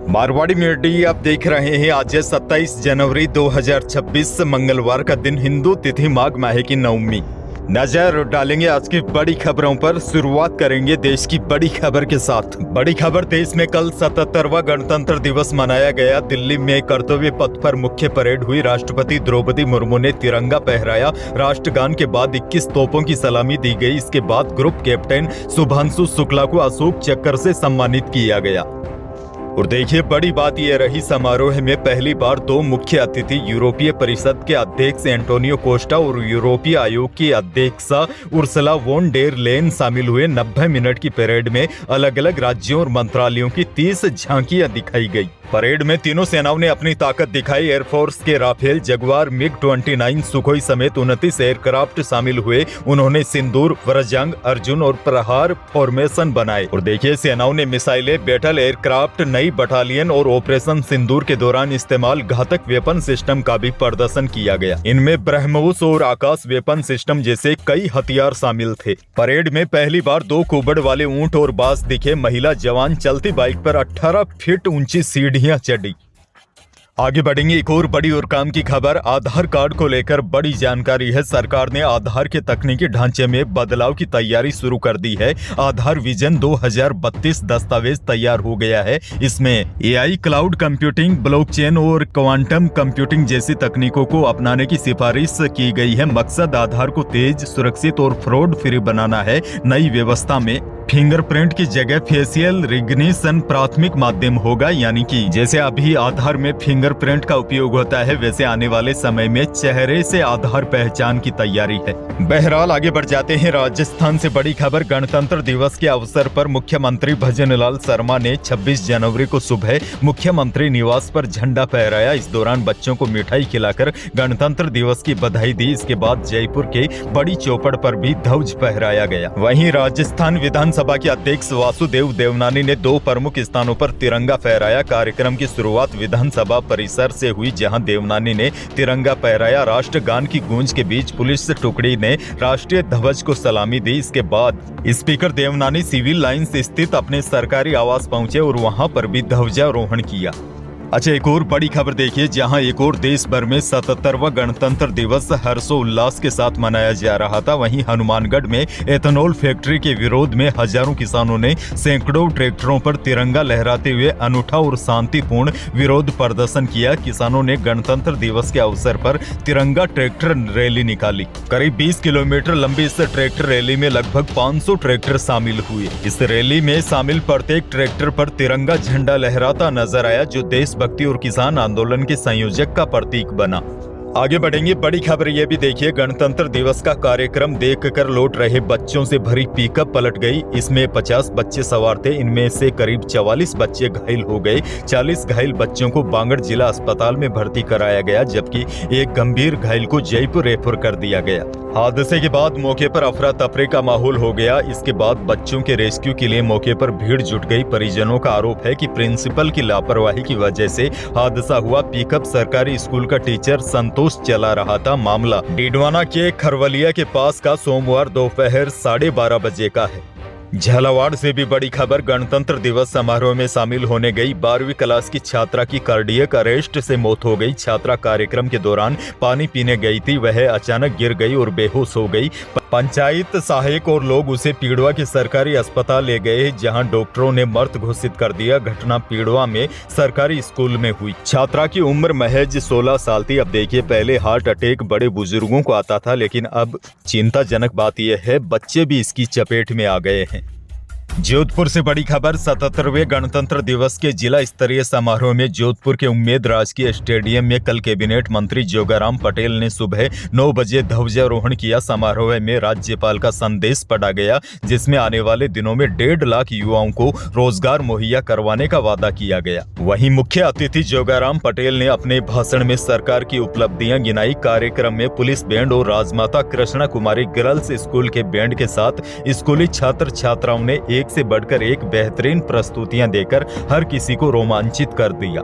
Marwari media आप देख रहे हैं। आज है 27 जनवरी 2026 मंगलवार का दिन, हिंदू तिथि माघ माह की नवमी। नजर डालेंगे आज की बड़ी खबरों पर। शुरुआत करेंगे देश की बड़ी खबर के साथ। बड़ी खबर, देश में कल 77वां गणतंत्र दिवस मनाया गया। दिल्ली में कर्तव्य पथ पर मुख्य परेड हुई। राष्ट्रपति द्रौपदी मुर्मू ने तिरंगा फहराया। राष्ट्रगान के बाद 21 तोपों की सलामी दी गई। इसके बाद ग्रुप कैप्टन शुभांशु शुक्ला को अशोक चक्र से सम्मानित किया गया। और देखिए, बड़ी बात यह रही, समारोह में पहली बार दो मुख्य अतिथि यूरोपीय परिषद के अध्यक्ष एंटोनियो कोस्टा और यूरोपीय आयोग की अध्यक्षा उर्सुला वॉन डेर लेन शामिल हुए। 90 मिनट की परेड में अलग अलग राज्यों और मंत्रालयों की 30 झांकियां दिखाई गई। परेड में तीनों सेनाओं ने अपनी ताकत दिखाई। एयरफोर्स के राफेल, जगुआर, मिग-29, सुखोई समेत 29 एयरक्राफ्ट शामिल हुए। उन्होंने सिंदूर, वज्रजंग, अर्जुन और प्रहार फॉर्मेशन बनाए। और देखिए, सेनाओं ने मिसाइलें, बैटल एयरक्राफ्ट, नई बटालियन और ऑपरेशन सिंदूर के दौरान इस्तेमाल घातक वेपन सिस्टम का भी प्रदर्शन किया गया। इनमें ब्रह्मोस और आकाश वेपन सिस्टम जैसे कई हथियार शामिल थे। परेड में पहली बार 2 कुबड़ वाले ऊंट और बास दिखे। महिला जवान चलती बाइक पर 18 फीट ऊंची सीढ़ियां चढ़ी। आगे बढ़ेंगे, एक और बड़ी और काम की खबर। आधार कार्ड को लेकर बड़ी जानकारी है। सरकार ने आधार के तकनीकी ढांचे में बदलाव की तैयारी शुरू कर दी है। आधार विजन 2032 दस्तावेज तैयार हो गया है। इसमें एआई, क्लाउड कंप्यूटिंग, ब्लॉकचेन और क्वांटम कंप्यूटिंग जैसी तकनीकों को अपनाने की सिफारिश की गई है। मकसद आधार को तेज, सुरक्षित और फ्रॉड फ्री बनाना है। नई व्यवस्था में फिंगरप्रिंट की जगह फेशियल रिकग्निशन प्राथमिक माध्यम होगा, यानी कि जैसे अभी आधार में फिंगरप्रिंट का उपयोग होता है, वैसे आने वाले समय में चेहरे से आधार पहचान की तैयारी है। बहरहाल आगे बढ़ जाते हैं। राजस्थान से बड़ी खबर। गणतंत्र दिवस के अवसर पर मुख्यमंत्री भजनलाल शर्मा ने 26 जनवरी को सुबह मुख्यमंत्री निवास पर झंडा फहराया। इस दौरान बच्चों को मिठाई खिलाकर गणतंत्र दिवस की बधाई दी। इसके बाद जयपुर के बड़ी चौपड़ पर भी ध्वज फहराया गया। वहीं राजस्थान विधानसभा के अध्यक्ष वासुदेव देवनानी ने 2 प्रमुख स्थानों पर तिरंगा फहराया। कार्यक्रम की शुरुआत विधानसभा परिसर से हुई, जहां देवनानी ने तिरंगा फहराया। राष्ट्रगान की गूंज के बीच पुलिस टुकड़ी ने राष्ट्रीय ध्वज को सलामी दी। इसके बाद स्पीकर देवनानी सिविल लाइंस स्थित अपने सरकारी आवास पहुंचे और वहां पर भी ध्वजारोहण किया। अच्छा, एक और बड़ी खबर देखिए, जहां एक और देश भर में 77वां गणतंत्र दिवस हर्षोल्लास के साथ मनाया जा रहा था। वहीं हनुमानगढ़ में एथेनॉल फैक्ट्री के विरोध में हजारों किसानों ने सैकड़ों ट्रैक्टरों पर तिरंगा लहराते हुए अनूठा और शांतिपूर्ण विरोध प्रदर्शन किया। किसानों ने गणतंत्र दिवस के अवसर पर तिरंगा ट्रैक्टर रैली निकाली। करीब 20 किलोमीटर लंबी इस ट्रैक्टर रैली में लगभग 500 ट्रैक्टर शामिल हुए। इस रैली में शामिल प्रत्येक ट्रैक्टर पर तिरंगा झंडा लहराता नजर आया, जो देश भक्ति और किसान आंदोलन के संयोजक का प्रतीक बना। आगे बढ़ेंगे, बड़ी खबर ये भी देखिए। गणतंत्र दिवस का कार्यक्रम देखकर लौट रहे बच्चों से भरी पिकअप पलट गई। इसमें 50 बच्चे सवार थे। इनमें से करीब 44 बच्चे घायल हो गए। 40 घायल बच्चों को बांगड़ जिला अस्पताल में भर्ती कराया गया, जबकि एक गंभीर घायल को जयपुर रेफर कर दिया गया। हादसे के बाद मौके पर अफरा तफरी का माहौल हो गया। इसके बाद बच्चों के रेस्क्यू के लिए मौके पर भीड़ जुट गई। परिजनों का आरोप है कि प्रिंसिपल की लापरवाही की वजह से हादसा हुआ। पिकअप सरकारी स्कूल का टीचर संतोष चला रहा था। मामला डीडवाना के खरवलिया के पास का सोमवार दोपहर 12:30 बजे का है। झालावाड़ से भी बड़ी खबर। गणतंत्र दिवस समारोह में शामिल होने गई 12वीं क्लास की छात्रा की कार्डियक अरेस्ट से मौत हो गई। छात्रा कार्यक्रम के दौरान पानी पीने गई थी। वह अचानक गिर गई और बेहोश हो गई। पंचायत सहायक और लोग उसे पीड़वा के सरकारी अस्पताल ले गए, जहां डॉक्टरों ने मृत घोषित कर दिया। घटना पीड़वा में सरकारी स्कूल में हुई। छात्रा की उम्र महज 16 साल थी। अब देखिए, पहले हार्ट अटैक बड़े बुजुर्गों को आता था, लेकिन अब चिंताजनक बात यह है, बच्चे भी इसकी चपेट में आ गए हैं। जोधपुर से बड़ी खबर। 77वें गणतंत्र दिवस के जिला स्तरीय समारोह में जोधपुर के उम्मेद राजकीय स्टेडियम में कल कैबिनेट मंत्री जोगाराम पटेल ने सुबह 9 बजे ध्वजारोहण किया। समारोह में राज्यपाल का संदेश पढ़ा गया, जिसमें आने वाले दिनों में 1.5 लाख युवाओं को रोजगार मुहैया करवाने का वादा किया गया। वहीं मुख्य अतिथि जोगाराम पटेल ने अपने भाषण में सरकार की उपलब्धियां गिनाई। कार्यक्रम में पुलिस बैंड और राजमाता कृष्णा कुमारी गर्ल्स स्कूल के बैंड के साथ स्कूली छात्र छात्राओं ने एक से बढ़कर एक बेहतरीन प्रस्तुतियां देकर हर किसी को रोमांचित कर दिया।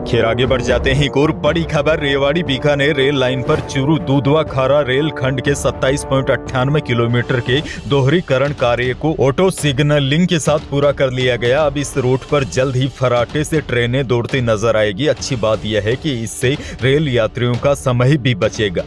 खैर आगे बढ़ जाते हैं। एक और बड़ी खबर, रेवाड़ी बीकानेर रेल लाइन पर चूरू दूधवा खारा रेल खंड के 27.98 किलोमीटर के दोहरीकरण कार्य को ऑटो सिग्नलिंग के साथ पूरा कर लिया गया। अब इस रूट पर जल्द ही फराटे से ट्रेनें दौड़ती नजर आएगी। अच्छी बात यह है कि इससे रेल यात्रियों का समय भी बचेगा।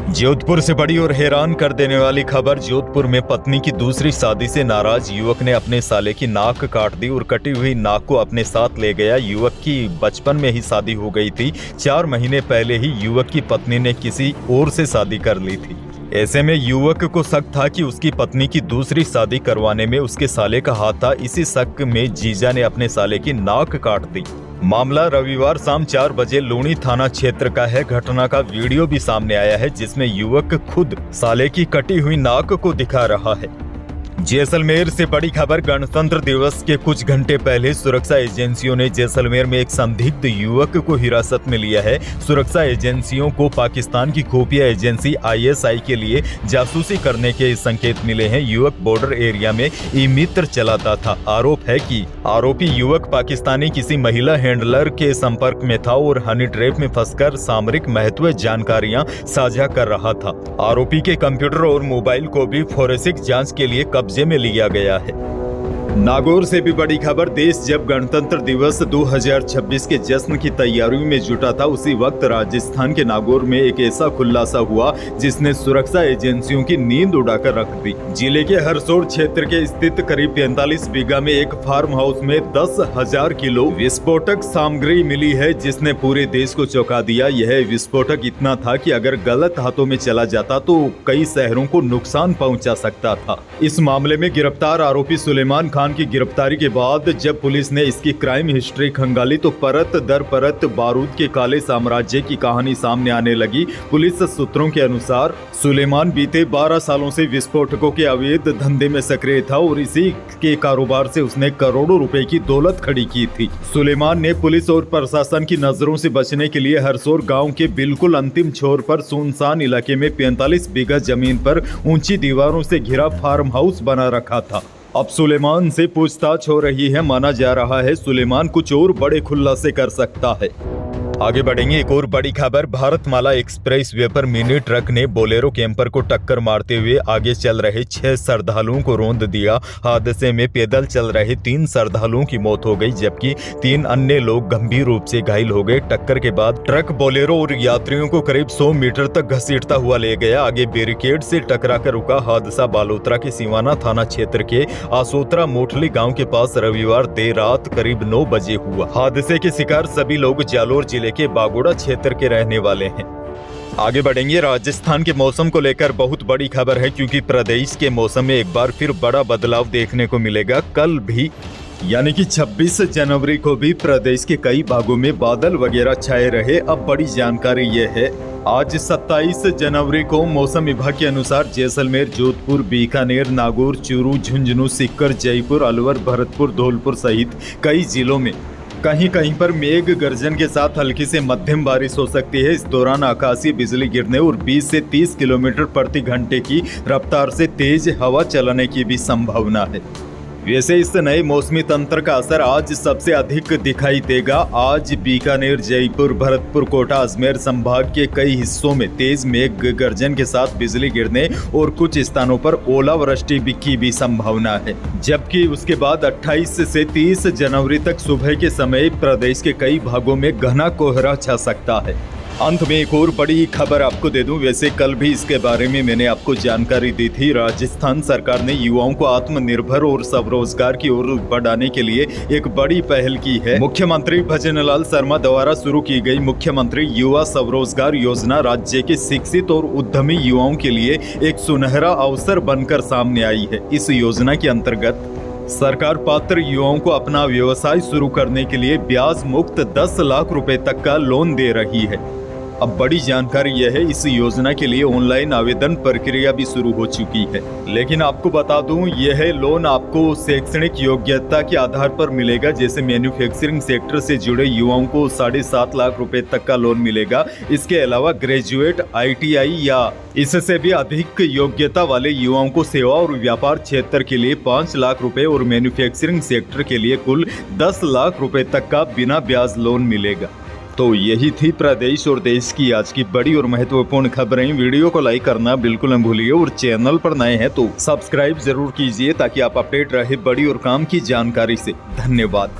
जोधपुर से बड़ी और हैरान कर देने वाली खबर, जोधपुर में पत्नी की दूसरी शादी से नाराज युवक ने अपने साले की नाक काट दी और कटी हुई नाक को अपने साथ ले गया। युवक की बचपन में ही शादी हो गई थी। 4 महीने पहले ही युवक की पत्नी ने किसी और से शादी कर ली थी। ऐसे में युवक को शक था कि उसकी पत्नी की दूसरी शादी करवाने में उसके साले का हाथ था। इसी शक में जीजा ने अपने साले की नाक काट दी। मामला रविवार शाम 4 बजे लूणी थाना क्षेत्र का है। घटना का वीडियो भी सामने आया है जिसमें युवक खुद साले की कटी हुई नाक को दिखा रहा है। जैसलमेर से बड़ी खबर, गणतंत्र दिवस के कुछ घंटे पहले सुरक्षा एजेंसियों ने जैसलमेर में एक संदिग्ध युवक को हिरासत में लिया है। सुरक्षा एजेंसियों को पाकिस्तान की खुफिया एजेंसी ISI के लिए जासूसी करने के संकेत मिले हैं। युवक बॉर्डर एरिया में ई-मित्र चलाता था। आरोप है कि आरोपी युवक पाकिस्तानी किसी महिला हैंडलर के संपर्क में था और हनी ट्रैप में फंसकर सामरिक महत्व जानकारियां साझा कर रहा था। आरोपी के कंप्यूटर और मोबाइल को भी फोरेंसिक जांच के लिए कब्जे में लिया गया है। नागौर से भी बड़ी खबर, देश जब गणतंत्र दिवस 2026 के जश्न की तैयारियों में जुटा था, उसी वक्त राजस्थान के नागौर में एक ऐसा खुलासा हुआ जिसने सुरक्षा एजेंसियों की नींद उड़ाकर रख दी। जिले के हरसोर क्षेत्र के स्थित करीब 45 बीघा में एक फार्म हाउस में 10,000 किलो विस्फोटक सामग्री मिली है जिसने पूरे देश को चौंका दिया। यह विस्फोटक इतना था कि अगर गलत हाथों में चला जाता तो कई शहरों को नुकसान पहुंचा सकता था। इस मामले में गिरफ्तार आरोपी सुलेमान खान की गिरफ्तारी के बाद जब पुलिस ने इसकी क्राइम हिस्ट्री खंगाली तो परत दर परत बारूद के काले साम्राज्य की कहानी सामने आने लगी। पुलिस सूत्रों के अनुसार सुलेमान बीते 12 सालों से विस्फोटकों के अवैध धंधे में सक्रिय था और इसी के कारोबार से उसने करोड़ों रुपए की दौलत खड़ी की थी। सुलेमान ने पुलिस और प्रशासन की नजरों से बचने के लिए हरसोर गांव के बिल्कुल अंतिम छोर पर सुनसान इलाके में 45 बीघा जमीन पर ऊंची दीवारों से घिरा फार्म हाउस बना रखा था। अब सुलेमान से पूछताछ हो रही है। माना जा रहा है सुलेमान कुछ और बड़े खुलासे कर सकता है। आगे बढ़ेंगे। एक और बड़ी खबर, भारतमाला एक्सप्रेस वे पर मिनी ट्रक ने बोलेरो कैंपर को टक्कर मारते हुए आगे चल रहे 6 श्रद्धालुओं को रौंद दिया। हादसे में पैदल चल रहे 3 श्रद्धालुओं की मौत हो गई जबकि 3 अन्य लोग गंभीर रूप से घायल हो गए। टक्कर के बाद ट्रक बोलेरो और यात्रियों को करीब 100 मीटर तक घसीटता हुआ ले गया। आगे बैरिकेड से टकरा कर रुका। हादसा बालोतरा के सिवाना थाना क्षेत्र के आसोतरा मोठली गाँव के पास रविवार देर रात करीब 9 बजे हुआ। हादसे के शिकार सभी लोग जालोर जिले के बागोड़ा क्षेत्र के रहने वाले हैं। आगे बढ़ेंगे। राजस्थान के मौसम को लेकर बहुत बड़ी खबर है क्योंकि प्रदेश के मौसम में एक बार फिर बड़ा बदलाव देखने को मिलेगा। कल भी यानी कि 26 जनवरी को भी प्रदेश के कई भागों में बादल वगैरह छाए रहे। अब बड़ी जानकारी यह है, आज 27 जनवरी को मौसम विभाग के अनुसार जैसलमेर, जोधपुर, बीकानेर, नागौर, चूरू, झुंझुनू, सीकर, जयपुर, अलवर, भरतपुर, धौलपुर सहित कई जिलों में कहीं कहीं पर मेघ गर्जन के साथ हल्की से मध्यम बारिश हो सकती है। इस दौरान आकाशीय बिजली गिरने और 20 से 30 किलोमीटर प्रति घंटे की रफ्तार से तेज हवा चलने की भी संभावना है। वैसे इस नए मौसमी तंत्र का असर आज सबसे अधिक दिखाई देगा। आज बीकानेर, जयपुर, भरतपुर, कोटा, अजमेर संभाग के कई हिस्सों में तेज मेघ गर्जन के साथ बिजली गिरने और कुछ स्थानों पर ओलावृष्टि की भी संभावना है। जबकि उसके बाद 28 से 30 जनवरी तक सुबह के समय प्रदेश के कई भागों में घना कोहरा छा सकता है। अंत में एक और बड़ी खबर आपको दे दूं, वैसे कल भी इसके बारे में मैंने आपको जानकारी दी थी। राजस्थान सरकार ने युवाओं को आत्मनिर्भर और स्वरोजगार की ओर बढ़ाने के लिए एक बड़ी पहल की है। मुख्यमंत्री भजनलाल शर्मा द्वारा शुरू की गई मुख्यमंत्री युवा स्वरोजगार योजना राज्य के शिक्षित और उद्यमी युवाओं के लिए एक सुनहरा अवसर बनकर सामने आई है। इस योजना के अंतर्गत सरकार पात्र युवाओं को अपना व्यवसाय शुरू करने के लिए ब्याज मुक्त 10 लाख रुपए तक का लोन दे रही है। अब बड़ी जानकारी यह है, इस योजना के लिए ऑनलाइन आवेदन प्रक्रिया भी शुरू हो चुकी है। लेकिन आपको बता दूं, यह लोन आपको शैक्षणिक योग्यता के आधार पर मिलेगा। जैसे मैन्युफैक्चरिंग सेक्टर से जुड़े युवाओं को 7.5 लाख रुपए तक का लोन मिलेगा। इसके अलावा ग्रेजुएट, ITI या इससे भी अधिक योग्यता वाले युवाओं को सेवा और व्यापार क्षेत्र के लिए 5 लाख रुपए और मैन्युफैक्चरिंग सेक्टर के लिए कुल 10 लाख रुपए तक का बिना ब्याज लोन मिलेगा। तो यही थी प्रदेश और देश की आज की बड़ी और महत्वपूर्ण खबरें। वीडियो को लाइक करना बिल्कुल न भूलिए और चैनल पर नए हैं तो सब्सक्राइब जरूर कीजिए ताकि आप अपडेट रहे बड़ी और काम की जानकारी से। धन्यवाद।